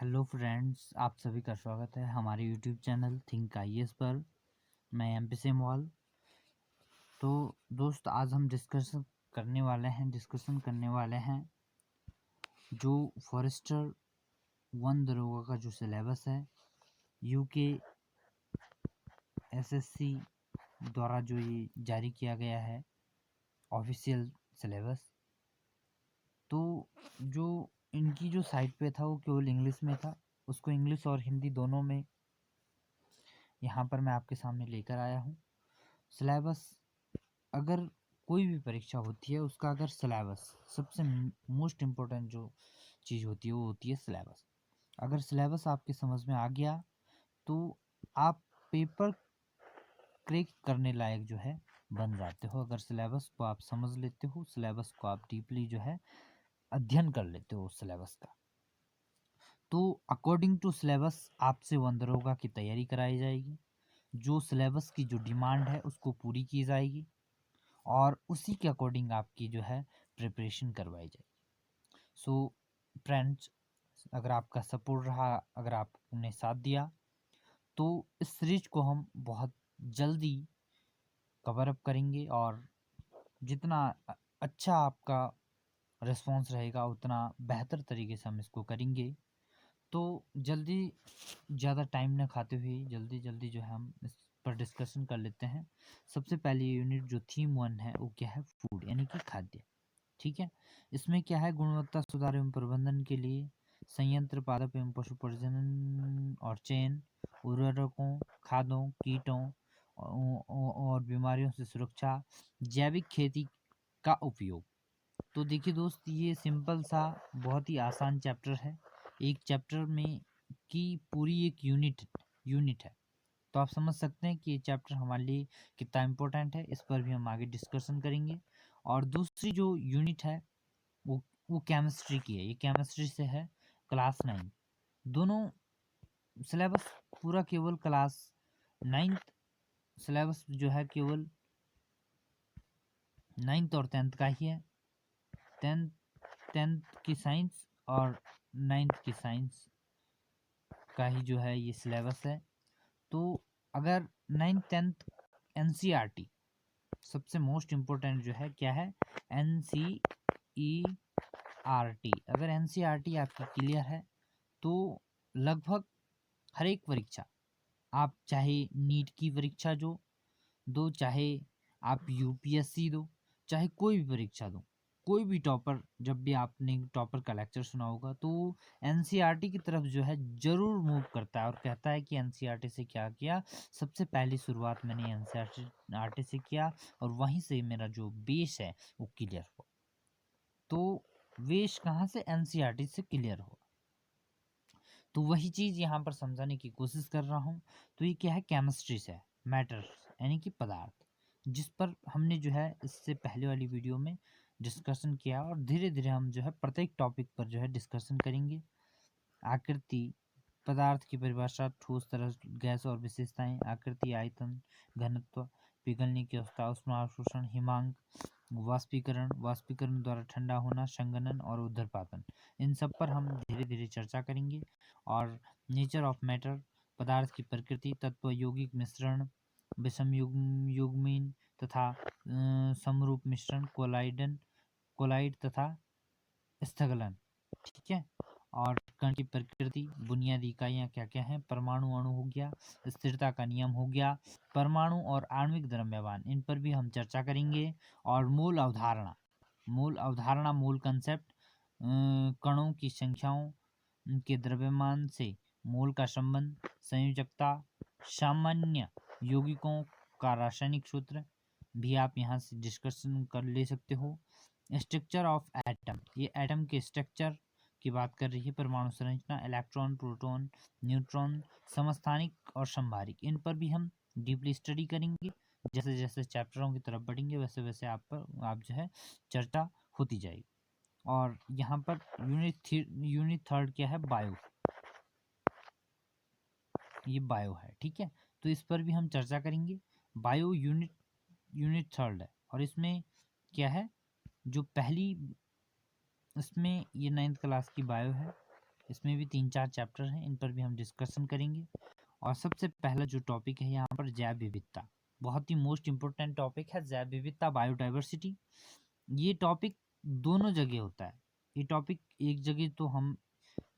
Hello friends, आप सभी का स्वागत है हमारे यूट्यूब चैनल थिंक आईएएस पर। मैं एमपी सेमवाल। तो दोस्त, आज हम डिस्कशन करने वाले हैं जो फॉरेस्टर वन दरोगा का जो सिलेबस है, यूके एसएससी द्वारा जो ये जारी किया गया है ऑफिशियल सिलेबस। तो जो इनकी जो साइट पे था वो केवल इंग्लिश में था, उसको इंग्लिश और हिंदी दोनों में यहाँ पर मैं आपके सामने लेकर आया हूँ। सिलेबस, अगर कोई भी परीक्षा होती है उसका अगर सिलेबस, सबसे मोस्ट इम्पोर्टेंट जो चीज़ होती है वो होती है सिलेबस। अगर सिलेबस आपके समझ में आ गया तो आप पेपर क्रैक करने लायक जो है बन जाते हो। अगर सिलेबस को आप समझ लेते हो, सिलेबस को आप डीपली जो है अध्ययन कर लेते हो सिलेबस का, तो अकॉर्डिंग टू सिलेबस आपसे वन दरोगा की तैयारी कराई जाएगी। जो सिलेबस की जो डिमांड है उसको पूरी की जाएगी और उसी के अकॉर्डिंग आपकी जो है प्रिपरेशन करवाई जाएगी। सो फ्रेंड्स, अगर आपका सपोर्ट रहा, अगर आपने साथ दिया, तो इस सीरीज को हम बहुत जल्दी कवर अप करेंगे और जितना अच्छा आपका रिस्पॉन्स रहेगा उतना बेहतर तरीके से हम इसको करेंगे। तो जल्दी, ज़्यादा टाइम न खाते हुए जल्दी जल्दी जो है हम इस पर डिस्कशन कर लेते हैं। सबसे पहली यूनिट जो थीम 1 है वो क्या है? फूड, यानी कि खाद्य। ठीक है, इसमें क्या है? गुणवत्ता सुधार एवं प्रबंधन के लिए संयंत्र, पादप एवं पशु प्रजनन और चयन, उर्वरकों, खादों, कीटों और बीमारियों से सुरक्षा, जैविक खेती का उपयोग। तो देखिए दोस्त, ये सिंपल सा बहुत ही आसान चैप्टर है। एक चैप्टर में की पूरी एक यूनिट है। तो आप समझ सकते हैं कि ये चैप्टर हमारे लिए कितना इम्पोर्टेंट है। इस पर भी हम आगे डिस्कशन करेंगे। और दूसरी जो यूनिट है वो केमिस्ट्री की है। ये केमिस्ट्री से है, क्लास 9। दोनों सिलेबस पूरा केवल क्लास 9th सिलेबस जो है केवल 9th और 10th का ही है। 10th की साइंस और 9th की साइंस का ही जो है ये सिलेबस है। तो अगर 9th 10th एनसीईआरटी, सबसे मोस्ट इम्पोर्टेंट जो है क्या है? एनसीईआरटी। अगर एनसीईआरटी आपकी क्लियर है तो लगभग हर एक परीक्षा, आप चाहे नीट की परीक्षा दो, चाहे आप यूपीएससी दो, चाहे कोई भी परीक्षा दो, कोई भी टॉपर, जब भी आपने टॉपर का लेक्चर सुना होगा तो एनसीईआरटी की तरफ जो है ज़रूर मूव करता है और कहता है कि एनसीईआरटी से क्या किया। सबसे पहली शुरुआत मैंने एनसीईआरटी से किया और वहीं से मेरा जो बेस है वो क्लियर हुआ। तो बेस कहाँ से? एनसीईआरटी से क्लियर हुआ। तो वही चीज़ यहाँ पर समझाने की कोशिश कर रहा हूँ। तो ये क्या है? केमिस्ट्री से है, मैटर यानी कि पदार्थ, जिस पर हमने जो है इससे पहले वाली वीडियो में डिस्कशन किया और धीरे धीरे हम जो है प्रत्येक टॉपिक पर जो है डिस्कशन करेंगे। आकृति, पदार्थ की परिभाषा, ठोस, तरल, गैस और विशेषताएं, आकृति, आयतन, घनत्व, पिघलने की अवस्था, ऊष्मावशोषण, हिमांक, वाष्पीकरण द्वारा ठंडा होना, संघनन और ऊर्ध्वपातन, इन सब पर हम धीरे धीरे चर्चा करेंगे। और नेचर ऑफ मैटर, पदार्थ की प्रकृति, तत्व, यौगिक मिश्रण, विषम युग्मीन तथा समरूप मिश्रण, कोलाइड तथा स्थगलन। ठीक है, और कण की प्रकृति, बुनियादी इकाइयाँ क्या क्या हैं? परमाणु, अणु हो गया, स्थिरता का नियम हो गया, परमाणु और आणविक द्रव्यमान, इन पर भी हम चर्चा करेंगे। और मूल अवधारणा, मूल कंसेप्ट, कणों की संख्याओं के द्रव्यमान से मोल का संबंध, संयोजकता, सामान्य यौगिकों का रासायनिक सूत्र भी आप यहाँ से डिस्कशन कर ले सकते हो। स्ट्रक्चर ऑफ एटम, ये एटम के स्ट्रक्चर की बात कर रही है। परमाणु संरचना, इलेक्ट्रॉन, प्रोटॉन, न्यूट्रॉन, समस्थानिक और संभारिक, इन पर भी हम डीपली स्टडी करेंगे। जैसे जैसे चैप्टरों की तरफ बढ़ेंगे वैसे वैसे आप जो है चर्चा होती जाएगी। और यहाँ पर यूनिट 3 क्या है? बायो, ये बायो है। ठीक है, तो इस पर भी हम चर्चा करेंगे। बायो यूनिट 3 है और इसमें क्या है? जो पहली, इसमें ये 9th क्लास की बायो है। इसमें भी 3-4 चैप्टर हैं, इन पर भी हम डिस्कशन करेंगे। और सबसे पहला जो टॉपिक है यहाँ पर जैव विविधता, बहुत ही मोस्ट इम्पोर्टेंट टॉपिक है जैव विविधता, बायोडाइवर्सिटी। ये टॉपिक दोनों जगह होता है। ये टॉपिक एक जगह तो हम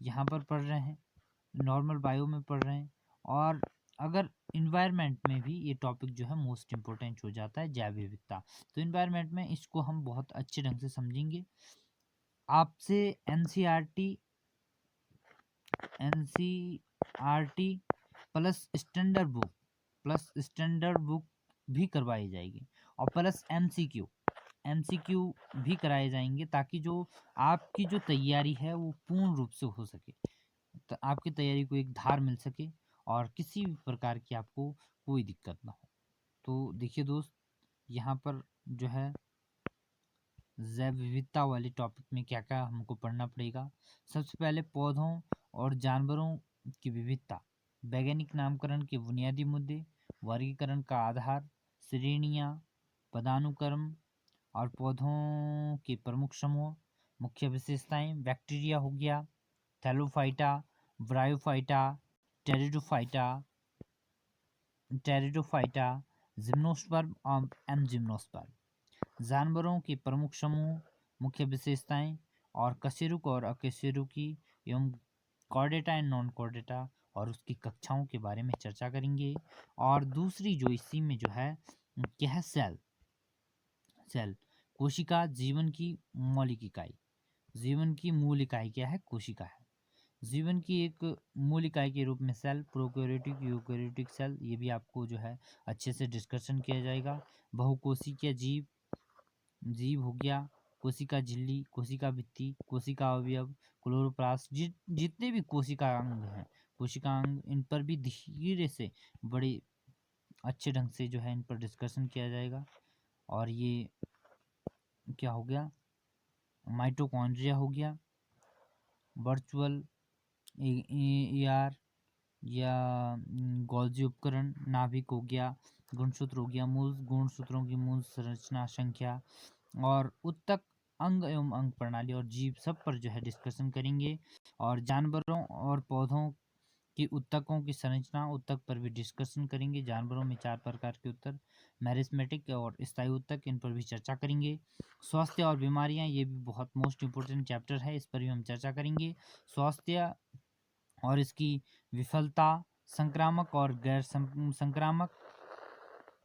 यहाँ पर पढ़ रहे हैं, नॉर्मल बायो में पढ़ रहे हैं, और अगर इन्वायरमेंट में भी ये टॉपिक जो है मोस्ट इम्पोर्टेंट हो जाता है जैव विविधता। तो इन्वायरमेंट में इसको हम बहुत अच्छे ढंग से समझेंगे। आपसे एनसीईआरटी प्लस स्टैंडर्ड बुक भी करवाई जाएगी, और प्लस एमसीक्यू भी कराए जाएंगे, ताकि जो आपकी जो तैयारी है वो पूर्ण रूप से हो सके, तो आपकी तैयारी को एक धार मिल सके और किसी भी प्रकार की आपको कोई दिक्कत ना हो। तो देखिए दोस्त, यहाँ पर जो है जैव विविधता वाले टॉपिक में क्या क्या हमको पढ़ना पड़ेगा। सबसे पहले पौधों और जानवरों की विविधता, वैज्ञानिक नामकरण के बुनियादी मुद्दे, वर्गीकरण का आधार, श्रेणियाँ, पदानुक्रम और पौधों के प्रमुख समूह, मुख्य विशेषताएं, बैक्टीरिया हो गया, थैलोफाइटा, ब्रायोफाइटा, टेरिडोफाइटा, जिम्नोस्पर्म और एमजिम्नोस्पर्म। जानवरों के प्रमुख समूह, मुख्य विशेषताएं और कशेरुक और अकशेरुकी एवं कॉर्डेटा एंड नॉन कॉर्डेटा और उसकी कक्षाओं के बारे में चर्चा करेंगे। और दूसरी जो इसी में जो है क्या है, सेल कोशिका, जीवन की मौलिक इकाई। जीवन की मूल इकाई क्या है, कोशिका है। जीवन की एक मूल इकाई के रूप में सेल, प्रोकैरियोटिक, यूकैरियोटिक सेल, ये भी आपको जो है अच्छे से डिस्कशन किया जाएगा। बहुकोशिकीय जीव हो गया, कोशिका झिल्ली, कोशिका भित्ति, कोशिका अवयव, क्लोरोप्लास्ट, जितने भी कोशिका अंग हैं, कोशिका अंग, इन पर भी धीरे से बड़े अच्छे ढंग से जो है इन पर डिस्कशन किया जाएगा। और ये क्या हो गया, माइटोकॉन्ड्रिया हो गया, वर्चुअल ER या गोल्जी उपकरण, नाभिक हो गया, गुणसूत्र हो गया, मूल गुणसूत्रों की मूल संरचना, संख्या, और उत्तक अंग एवं अंग प्रणाली और जीव, सब पर जो है डिस्कशन करेंगे। और जानवरों और पौधों की उत्तकों की संरचना, उत्तक पर भी डिस्कशन करेंगे। जानवरों में 4 प्रकार के उत्तक, मैरिस्मेटिक और स्थायी उत्तक, इन पर भी चर्चा करेंगे। स्वास्थ्य और बीमारियां, ये भी बहुत मोस्ट इम्पोर्टेंट चैप्टर है, इस पर भी हम चर्चा करेंगे। स्वास्थ्य और इसकी विफलता, संक्रामक और गैर संक्रामक,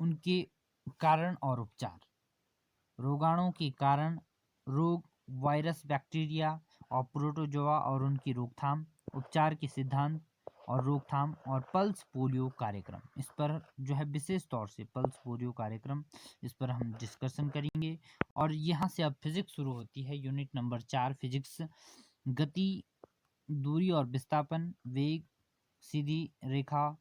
उनके कारण और उपचार, रोगाणु के कारण, रोग, वायरस, बैक्टीरिया और प्रोटोजोआ और उनकी रोकथाम, उपचार के सिद्धांत और रोकथाम, और पल्स पोलियो कार्यक्रम, इस पर जो है विशेष तौर से पल्स पोलियो कार्यक्रम, इस पर हम डिस्कशन करेंगे। और यहाँ से अब फिजिक्स शुरू होती है, यूनिट नंबर 4 फिजिक्स। गति, दूरी और विस्थापन, वेग, सीधी रेखा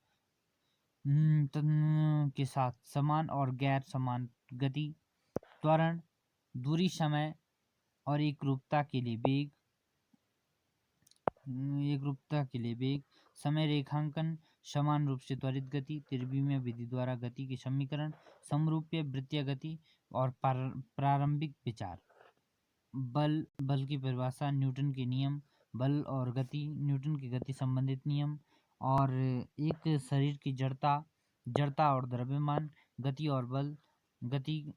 के साथ समान और गैर समान गति, त्वरण, दूरी, समय और एकरूपता के लिए वेग, समय रेखांकन, समान रूप से त्वरित गति, त्रिविमीय विधि द्वारा गति के समीकरण, समरूपीय वृत्तीय गति और प्रारंभिक विचार, बल की परिभाषा, न्यूटन के नियम, बल और गति, न्यूटन की गति संबंधित नियम, और एक शरीर की जड़ता और द्रव्यमान, गति और बल, गति,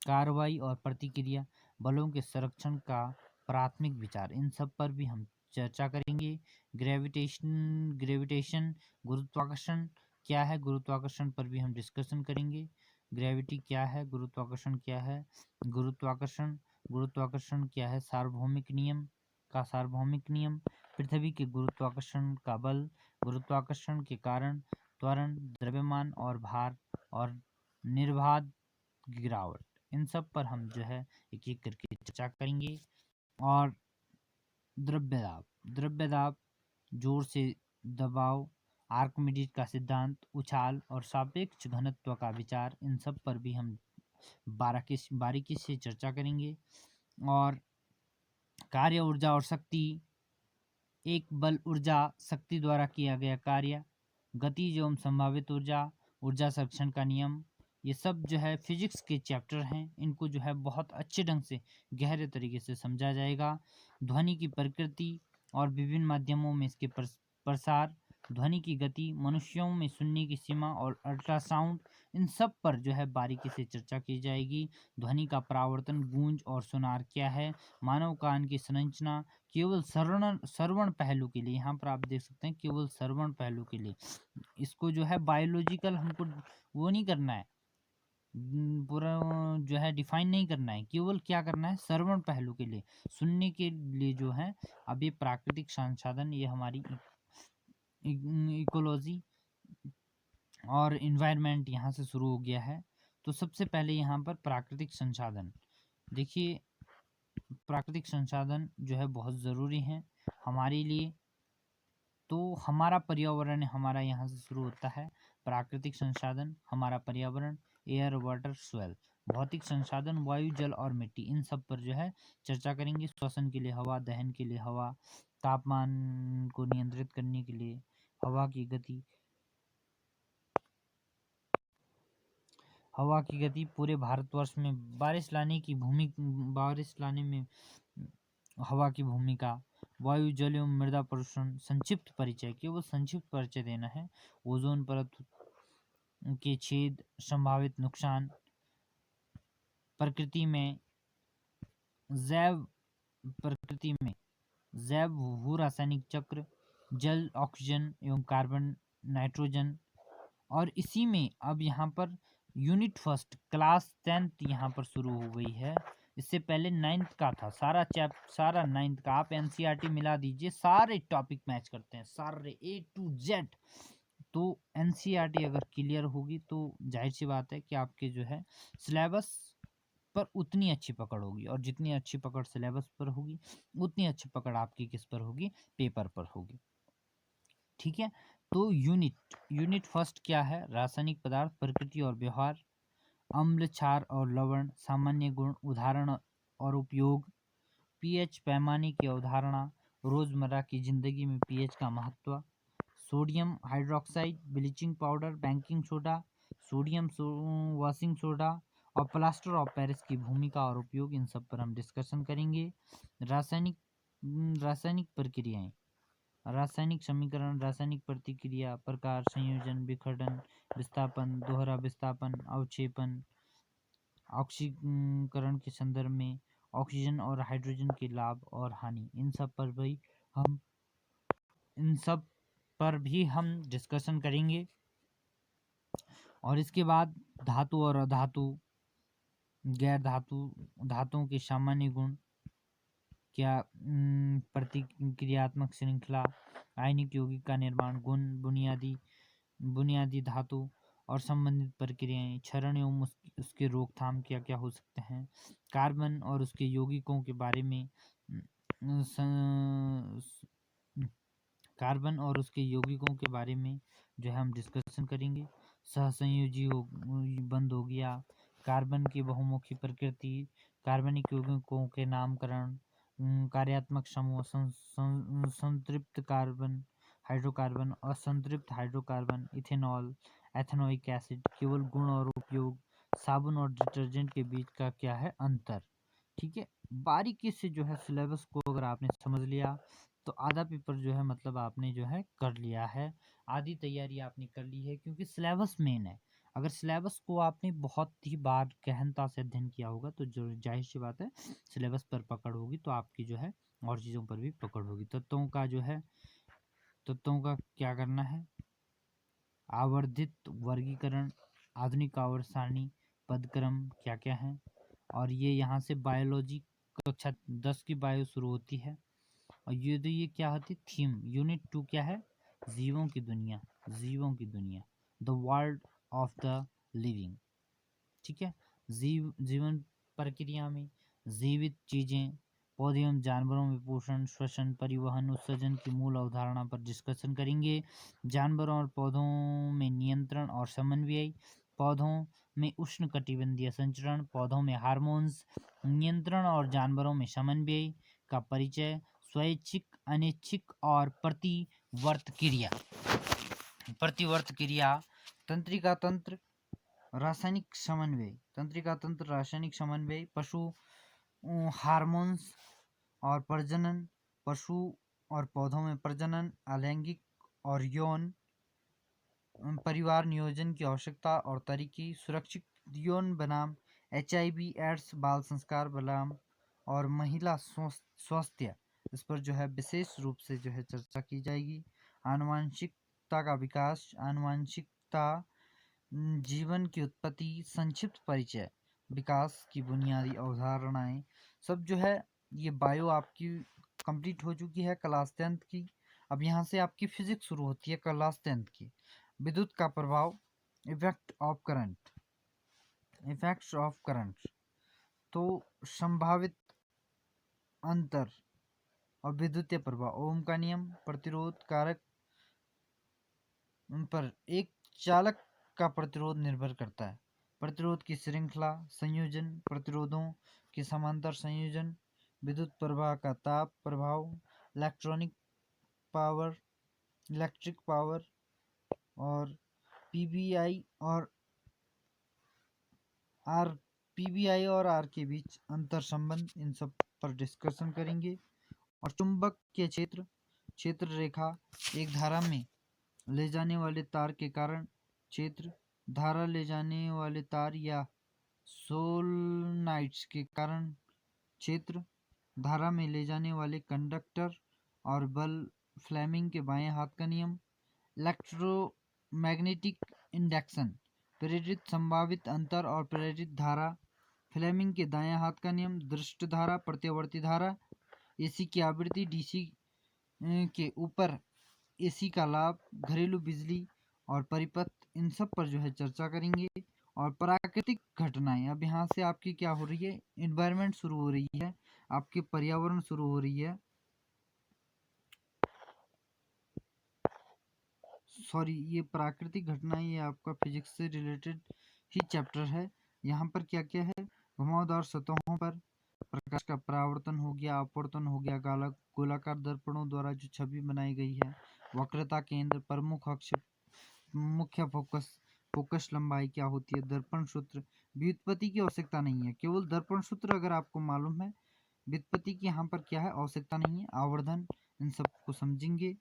कार्रवाई और प्रतिक्रिया, बलों के संरक्षण का प्राथमिक विचार, इन सब पर भी हम चर्चा करेंगे। ग्रेविटेशन, गुरुत्वाकर्षण क्या है, गुरुत्वाकर्षण पर भी हम डिस्कशन करेंगे। ग्रेविटी क्या है, गुरुत्वाकर्षण क्या है, गुरुत्वाकर्षण क्या है, सार्वभौमिक नियम, पृथ्वी के गुरुत्वाकर्षण का बल, गुरुत्वाकर्षण के कारण, त्वरण, द्रव्यमान और भार, और निर्बाध गिरावट, इन सब पर हम जो है एक एक करके चर्चा करेंगे। और द्रव्य दाब, जोर से दबाव, आर्किमिडीज का सिद्धांत, उछाल और सापेक्ष घनत्व का विचार, इन सब पर भी हम बारीकी से चर्चा करेंगे। और कार्य, ऊर्जा और शक्ति, एक बल ऊर्जा शक्ति द्वारा किया गया कार्य, गति एवं संभावित ऊर्जा, ऊर्जा संरक्षण का नियम, ये सब जो है फिजिक्स के चैप्टर हैं, इनको जो है बहुत अच्छे ढंग से गहरे तरीके से समझा जाएगा। ध्वनि की प्रकृति और विभिन्न माध्यमों में इसके प्रसार, ध्वनि की गति, मनुष्यों में सुनने की सीमा और अल्ट्रासाउंड, इन सब पर जो है बारीकी से चर्चा की जाएगी। ध्वनि का परावर्तन, गूंज और सुनार क्या है, मानव कान की संरचना, केवल श्रवण पहलू के लिए, यहाँ पर आप देख सकते हैं केवल श्रवण पहलू के लिए, इसको जो है बायोलॉजिकल हमको वो नहीं करना है, पूरा जो है डिफाइन नहीं करना है, केवल क्या करना है श्रवण पहलू के लिए, सुनने के लिए जो है। अब ये प्राकृतिक संसाधन, ये हमारी इकोलॉजी और इन्वायरमेंट यहाँ से शुरू हो गया है। तो सबसे पहले यहाँ पर प्राकृतिक संसाधन देखिए, प्राकृतिक संसाधन जो है बहुत ज़रूरी है हमारे लिए। तो हमारा पर्यावरण हमारा यहाँ से शुरू होता है। प्राकृतिक संसाधन, हमारा पर्यावरण, एयर, वाटर, सोयल। भौतिक संसाधन, वायु, जल और मिट्टी, इन सब पर जो है चर्चा करेंगे। श्वसन के लिए हवा, दहन के लिए हवा, तापमान को नियंत्रित करने के लिए हवा की गति, हवा की गति पूरे भारतवर्ष में बारिश लाने में हवा की भूमिका, वायु, जल एवं मृदा प्रदूषण। संक्षिप्त परिचय, केवल संक्षिप्त परिचय देना है। ओजोन परत के छेद, संभावित नुकसान, प्रकृति में जैव भू रासायनिक चक्र, जल, ऑक्सीजन एवं कार्बन, नाइट्रोजन। और इसी में अब यहाँ per unit first class 10th यहाँ पर शुरू हो गई है। इससे पहले 9th का था, सारा 9th का। आप एनसीईआरटी मिला दीजिए, सारे टॉपिक मैच करते हैं, सारे A to Z। तो एनसीईआरटी अगर क्लियर होगी तो जाहिर सी बात है कि आपके जो है सिलेबस पर उतनी अच्छी पकड़ होगी, और जितनी अच्छी पकड़ सिलेबस पर होगी उतनी अच्छी पकड़ आपकी किस पर होगी, पेपर पर होगी। ठीक है। तो यूनिट फर्स्ट क्या है, रासायनिक पदार्थ, प्रकृति और व्यवहार, अम्ल, क्षार और लवण, सामान्य गुण, उदाहरण और उपयोग, पीएच पैमाने की अवधारणा, रोजमर्रा की जिंदगी में पीएच का महत्व, sodium hydroxide, bleaching powder, baking soda, sodium washing soda और प्लास्टर ऑफ पेरिस की भूमिका और उपयोग, इन सब पर हम डिस्कशन करेंगे। रासायनिक प्रक्रियाएं, रासायनिक समीकरण, रासायनिक प्रतिक्रिया, प्रकार, संयोजन, विखंडन, विस्थापन, दोहरा विस्थापन, अवक्षेपन, ऑक्सीकरण के संदर्भ में ऑक्सीजन और हाइड्रोजन के लाभ और हानि, इन सब पर भी हम डिस्कशन करेंगे। और इसके बाद धातु और अधातु, गैर धातुओं के सामान्य गुण, क्या प्रतिक्रियात्मक श्रृंखला, आयनिक यौगिक का निर्माण, गुण, बुनियादी धातु और संबंधित प्रक्रियाएं, क्षरण एवं उसके रोकथाम क्या क्या हो सकते हैं, कार्बन और उसके यौगिकों के बारे में जो है हम डिस्कशन करेंगे। सहसंयोजी बंध हो गया, कार्बन की बहुमुखी प्रकृति, कार्बनिक यौगिकों के नामकरण, कार्यात्मक समूह, संतृप्त कार्बन, हाइड्रोकार्बन, असंतृप्त हाइड्रोकार्बन, इथेनॉल, एथेनोइक एसिड, केवल गुण और उपयोग, साबुन और डिटर्जेंट के बीच का क्या है अंतर। ठीक है। बारीकी से जो है सिलेबस को अगर आपने समझ लिया तो आधा पेपर जो है मतलब आपने जो है कर लिया है, आधी तैयारी आपने कर ली है, क्योंकि सिलेबस मेन है। अगर सिलेबस को आपने बहुत ही बार गहनता से अध्ययन किया होगा तो जो जाहिर सी बात है सिलेबस पर पकड़ होगी, तो आपकी जो है और चीज़ों पर भी पकड़ होगी। तत्वों का क्या करना है, आवर्धित वर्गीकरण, आधुनिक आवर्त सारणी, पदक्रम क्या क्या है। और ये यहाँ से बायोलॉजी कक्षा 10 की बायो शुरू होती है। और ये क्या होती है थीम, यूनिट 2 क्या है, जीवों की दुनिया, the world of the living. ठीक है। जीवन प्रक्रिया में जीवित चीजें, पौधे एवं जानवरों में पोषण, श्वसन, परिवहन, उत्सर्जन की मूल अवधारणा पर डिस्कशन करेंगे। जानवरों और पौधों में नियंत्रण और समन्वय, पौधों में उष्ण कटिबंधीय संचरण, पौधों में हार्मोन्स नियंत्रण और जानवरों में समन्वय का परिचय, स्वैच्छिक, अनैच्छिक और प्रतिवर्त क्रिया, तंत्रिका तंत्र, रासायनिक समन्वय, तंत्रिका तंत्र, रासायनिक समन्वय, पशु हार्मोन्स और प्रजनन, पशु और पौधों में प्रजनन, अलैंगिक और यौन परिवार नियोजन की आवश्यकता और तरीके, सुरक्षित यौन बनाम HIV एड्स बाल संस्कार बनाम और महिला स्वास्थ्य, इस पर जो है विशेष रूप से जो है चर्चा की जाएगी। आनुवांशिकता का विकास, आनुवांशिकता, जीवन की उत्पत्ति, संक्षिप्त परिचय, विकास की बुनियादी अवधारणाएं, सब जो है ये बायो आपकी कंप्लीट हो चुकी है क्लास 10th की। अब यहाँ से आपकी फिजिक्स शुरू होती है क्लास 10th की। विद्युत का प्रभाव, effect of current, effects of current, तो संभावित अंतर और विद्युतीय प्रभाव, ओम का नियम, प्रतिरोध कारक पर एक चालक का प्रतिरोध निर्भर करता है, प्रतिरोध की श्रृंखला, संयोजन, प्रतिरोधों के समांतर संयोजन, विद्युत प्रवाह का ताप प्रभाव, इलेक्ट्रिक पावर और पीबीआई और आर के बीच अंतर संबंध, इन सब पर डिस्कशन करेंगे। और चुंबक के क्षेत्र रेखा, एक धारा में ले जाने वाले तार के कारण क्षेत्र, धारा ले जाने वाले तार या सोलनाइड्स के कारण क्षेत्र, धारा में ले जाने वाले कंडक्टर और बल, फ्लेमिंग के बाएं हाथ का नियम, इलेक्ट्रोमैग्नेटिक इंडक्शन, प्रेरित संभावित अंतर और प्रेरित धारा, फ्लेमिंग के दायां हाथ का नियम, दृष्ट धारा, प्रत्यावर्ती धारा, एसी की आवृत्ति, डीसी के ऊपर एसी का लाभ, घरेलू बिजली और परिपथ, इन सब पर जो है चर्चा करेंगे। और प्राकृतिक घटनाएं, अब यहाँ से आपकी क्या हो रही है, इन्वायरमेंट शुरू हो रही है, आपके पर्यावरण शुरू हो रही है। सॉरी, ये प्राकृतिक घटनाएं, ये आपका फिजिक्स से रिलेटेड ही चैप्टर है। यहाँ पर क्या क्या है, घुमावदार सतहों पर प्रकाश का परावर्तन हो गया, अपवर्तन हो गया, गोलाकार दर्पणों द्वारा जो छवि बनाई गई है, वक्रता केंद्र, प्रमुख अक्ष, मुख्य फोकस लंबाई क्या होती है, दर्पण सूत्र, व्युत्पत्ति की आवश्यकता नहीं है, केवल दर्पण सूत्र अगर आपको मालूम है, व्युत्पत्ति की यहाँ पर क्या है, आवश्यकता नहीं है। आवर्धन, इन सबको समझेंगे।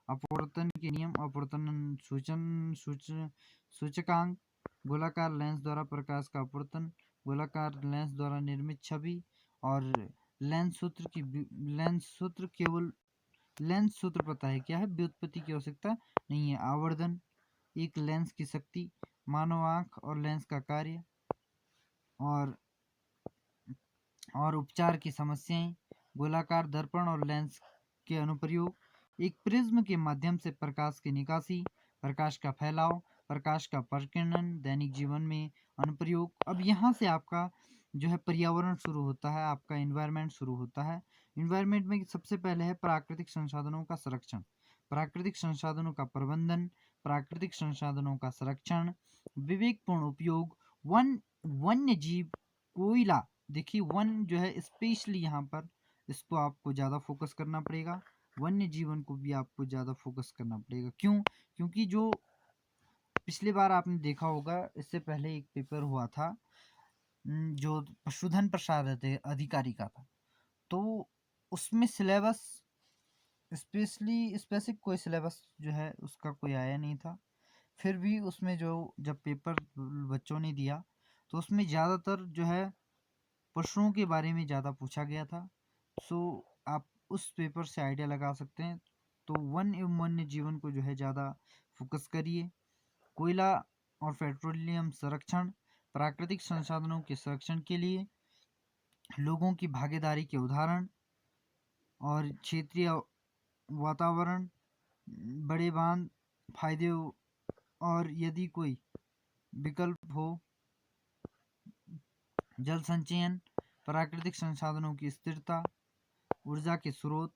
अपवर्तन के नियम, अपवर्तन सूचकांक, गोलाकार लेंस द्वारा प्रकाश का अपवर्तन, गोलाकार लेंस द्वारा निर्मित छवि, और लेंस सूत्र केवल लेंस सूत्र पता है क्या है, व्युत्पत्ति की आवश्यकता नहीं है। आवर्धन, एक लेंस की शक्ति, मानव आंख और लेंस का कार्य, और उपचार की समस्याएं, गोलाकार दर्पण और लेंस के अनुप्रयोग, एक प्रिज्म के माध्यम से प्रकाश की निकासी, प्रकाश का फैलाव, प्रकाश का प्रकीर्णन, दैनिक जीवन में अनुप्रयोग। अब यहाँ से आपका जो है पर्यावरण शुरू होता है, आपका एनवायरनमेंट शुरू होता है। एनवायरनमेंट में सबसे पहले है प्राकृतिक संसाधनों का संरक्षण, प्राकृतिक संसाधनों का प्रबंधन, प्राकृतिक संसाधनों का संरक्षण, विवेकपूर्ण उपयोग, वन्य जीव, कोयला। देखिए वन जो है स्पेशली यहाँ पर इसको आपको ज़्यादा फोकस करना पड़ेगा, वन्य जीवन को भी आपको ज़्यादा फोकस करना पड़ेगा। क्यों? क्योंकि जो पिछली बार आपने देखा होगा, इससे पहले एक पेपर हुआ था जो पशुधन प्रसाद अधिकारी का था, तो उसमें सिलेबस स्पेसिफिक कोई सिलेबस जो है उसका कोई आया नहीं था। फिर भी उसमें जो जब पेपर बच्चों ने दिया तो उसमें ज़्यादातर जो है पशुओं के बारे में ज़्यादा पूछा गया था। सो आप उस पेपर से आइडिया लगा सकते हैं। तो वन एवं वन्य जीवन को जो है ज़्यादा फोकस करिए। कोयला और पेट्रोलियम संरक्षण, प्राकृतिक संसाधनों के संरक्षण के लिए लोगों की भागीदारी के उदाहरण, और क्षेत्रीय वातावरण, बड़े बांध, फायदे, और यदि कोई विकल्प हो, जल संचयन, प्राकृतिक संसाधनों की स्थिरता, ऊर्जा के स्रोत,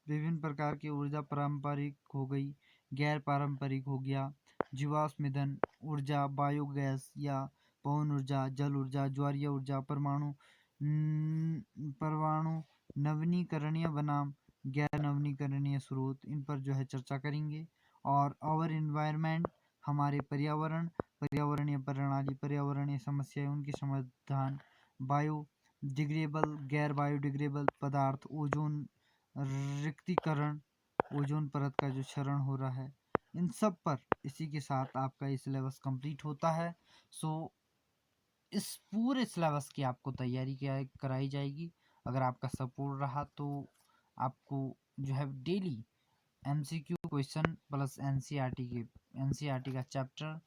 विभिन्न प्रकार की ऊर्जा, पारंपरिक हो गई, गैर पारंपरिक हो गया, जीवाश्म ईंधन ऊर्जा, बायोगैस या पवन ऊर्जा, जल ऊर्जा, ज्वारीय ऊर्जा, परमाणु नवीनीकरणीय बनाम गैर नवीनीकरणीय स्रोत, इन पर जो है चर्चा करेंगे। और आवर एनवायरनमेंट, हमारे पर्यावरण, पर्यावरणीय प्रणाली, पर्यावरणीय समस्याएं, उनके समाधान, बायोडिग्रेडेबल, गैर बायोडिग्रेडेबल पदार्थ, ओजोन रिक्तीकरण, ओजोन परत का जो क्षरण हो रहा है, इन सब पर इसी के साथ आपका ये सिलेबस कंप्लीट होता है। सो इस पूरे सिलेबस की आपको तैयारी कराई जाएगी। अगर आपका सपोर्ट रहा तो आपको जो है daily MCQ question plus NCERT का चैप्टर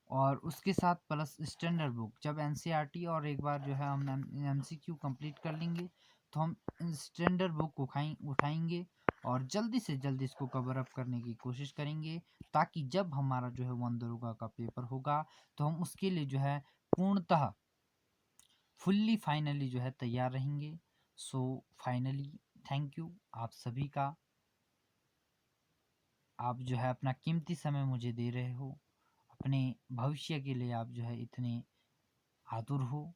और उसके साथ प्लस स्टैंडर्ड बुक, जब NCERT और एक बार जो है हम MCQ कंप्लीट कर लेंगे तो हम स्टैंडर्ड बुक उठाएंगे और जल्दी से जल्दी इसको कवर अप करने की कोशिश करेंगे, ताकि जब हमारा जो है 1 दरोगा का पेपर होगा तो हम उसके लिए जो है पूर्णतः फुल्ली फाइनली जो है तैयार रहेंगे। सो फाइनली थैंक यू आप सभी का, आप जो है अपना कीमती समय मुझे दे रहे हो, अपने भविष्य के लिए आप जो है इतने आतुर हो।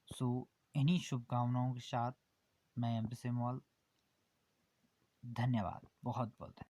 सो इन्हीं शुभकामनाओं के साथ मैं एम पी से मॉल, धन्यवाद, बहुत बहुत धन्यवाद।